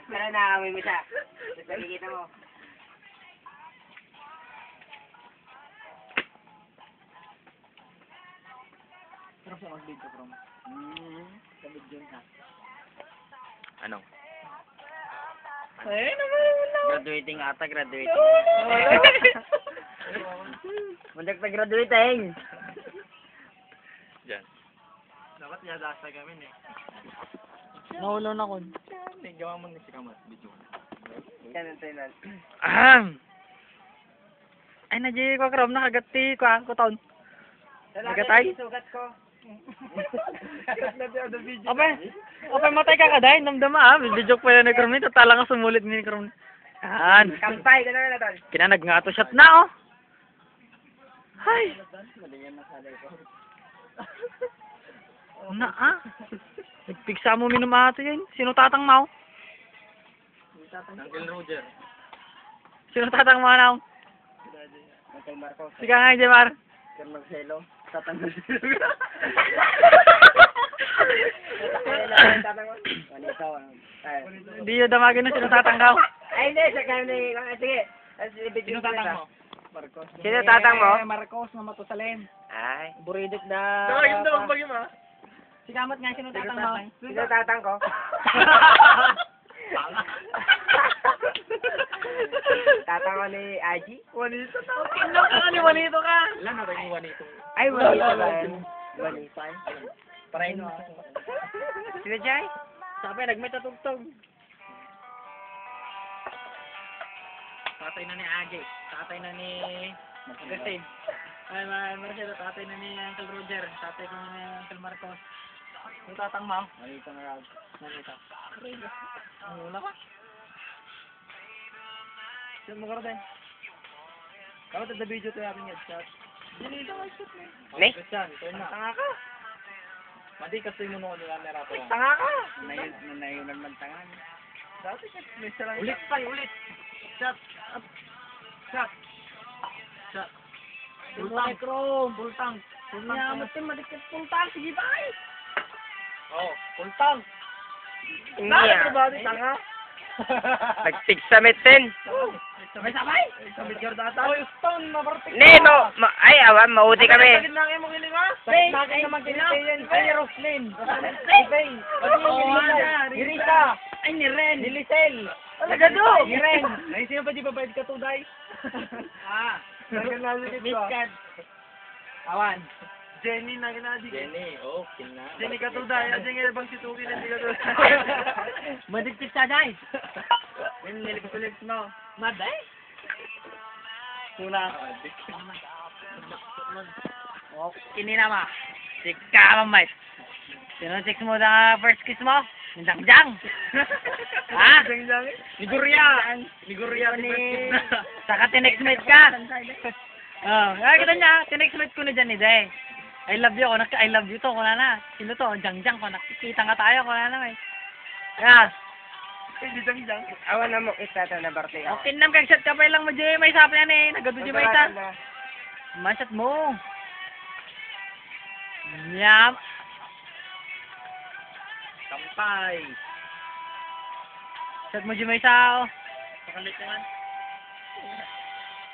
Pero naamoy mo siya. Tapos nakikita mo. Pero sa mag-video from. Sa video na. Ano? Ay, naman. Graduating ata, graduating. Mundak na graduating. Diyan. Dapat yadasa kami eh. Nahulo na ko. Hindi, gawa mo ni si Kamat. Video. Ganun tayo nun. Ay, nadya ko karam nakagati ko ang kuton. Nagatay? Sugat ko. Ope, matay ka kaday, namdama ah. Video ko pala na karam nito, tala nga sumulit ni karam. Yan. Kampay, gano'n na tol. Kinanag nga to shot na oh. Ay. Na ah. Nagpigsa mo minumata yun. Sino tatang mau? Uncle Roger. Sino tatang mau na? Uncle Marcos. Sige nga, Jemar. Uncle Marcelo. Tatang Marcelo. Tatang Juanito. Hindi yun damagin na sino tatang ka. Ay, hindi. Sa kanya. Sige. Sino tatang mo? Marcos. Sino tatang mo? Marcos na Matusalem. Ay. Buridit na. Nakagin daw ang bagay mo. Si Kamat nga, sino tatang mo? Sino tatang ko? Tatang ko ni Aji? Juanito. Kinok ka ni Juanito ka. Wala na rin yung Juanito. Ay, Juanito ba yan? Juanito. Parayin mo. Sino Jai? Sabi, nagmetatugtog. Tatay na ni Agi. Tatay na ni Agustin. Ay, Marcelo, tatay na ni Uncle Roger. Tatay ko ni Uncle Marcos. Yung tatang mo? Juanito na raw. Marita. Wala ka? Saan mo ka rin? Kapag tada video to natin yan, chat. Dito ka, chat na. Ne? Christian, ito na. Tanga ka. Madi kasi mo nung nila nera ko. Tanga ka! Nanayon naman tangan. Dati ka, may sarang... Ulit pa, ulit! Chat. Chat. Chat. Bultang. Bultang. Bultang. Bultang. Madikit pultang. Sige ba? Oh, pultang. Iya. Tanga. Nagtigsamit din. Sabay. Sabay Jordata. Oy, stone mabartik. Ne, no. Ay, awan, mauti kami. Sakit na kayo mo kiling ha? Sakit na kayo naman kiling. Ay, Roslyn. Ay, Irisa. Ay, ni Ren. Ni Lisel. Talaga do. Ni Ren. Ay, sino pa di babayad ka to, Day? Ah. Miskat. Awan. Jenny na ginadi. Jenny, oh, kina. Jenny ka to, Day. Jenny bang si Tuki na hindi ka to. Madigpit siya, Day. Yung nilips mo. Maday? Tuna. Oh, kinina ma. Sika mamay. Sino chicks mo na first kiss mo? Yung Jangjang. Ha? Jangjang? Ni Guria. Ni Guria ni... Saka tinexmate ka. Oh, kita niya. Tinexmate ko na dyan ni Day. I love you. I love you to. Kuna na. Sino to? Jangjang. Kung nakikita nga tayo. Kuna na eh. Yeah. Hindi Jangjang. Awan na mo kita ito na birthday ako. Okay nam kag shot ka pa lang mo Jay may sap yan eh. Nagado Jay may sap. Masat mo. Yap. Kampay. Shot mo Jay may sao. Pakalit naman.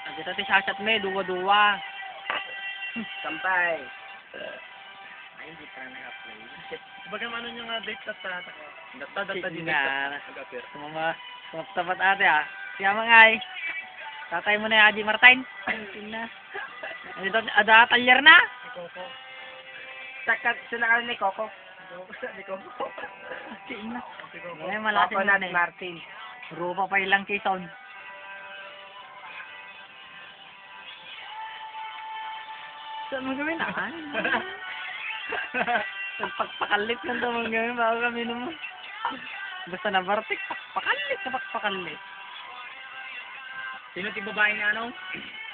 Ang kita ti shot me duwa-duwa. Kampay. Ay, hindi pa naka-play. Baga ano yung date at tataka. Data din na. nag-appear. Mga tapat ate ah. Siya mga ay. Tatay mo na yung Adi Martin. Tingnan. Ano ito? Ada talyer na? Coco. Sakat sila ka ni Coco. Ni Coco. Tingnan. Ngayon malasin Coco na na eh. Martin. Rupa pa ilang kison. Saan mo gawin ah? Pagpakalit lang ito mga gawin bago kami naman. Basta na bartik, pakalit na pakalit. Sino ti babae ni ano?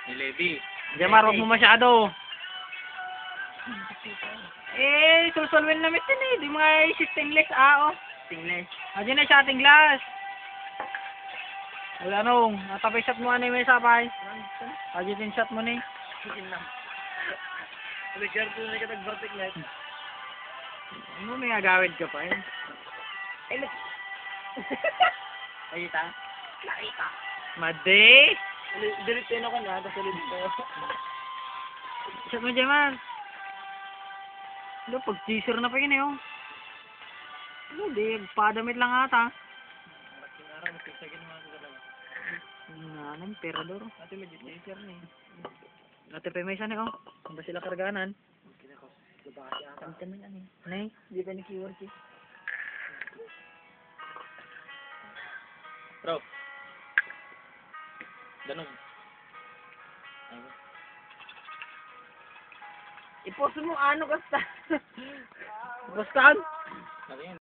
Ni Levi. Diyan marog mo masyado. Eh, susulwin na mitin eh. Di mga stainless ah oh. Tingnan. Adi na siya ating glass. Wala nung, natapay shot mo ano yung may sapay. Adi din shot mo ni. Ricardo na ka nag-vertic net. Ano may agawid ka pa eh. Ay, Nakita? Nakita. Madi! Delete ko na, tapos ulit ko. Shot mo dyan, man. Ano, pag-teaser na pa yun eh, oh. Ano, di, padamit lang ata. Malaking araw, magpipsagin naman ako talaga. Nanang, perador. Ate, may teaser na eh. Ate pa may isa eh, oh. Kung ba sila karganan? Kinakos, babae ata. Ang tamin ano eh. Nay, di ba ni keyword eh? Bro. Ganun. Ayun. Ipost mo ano basta. Bastaan! Sabi yan.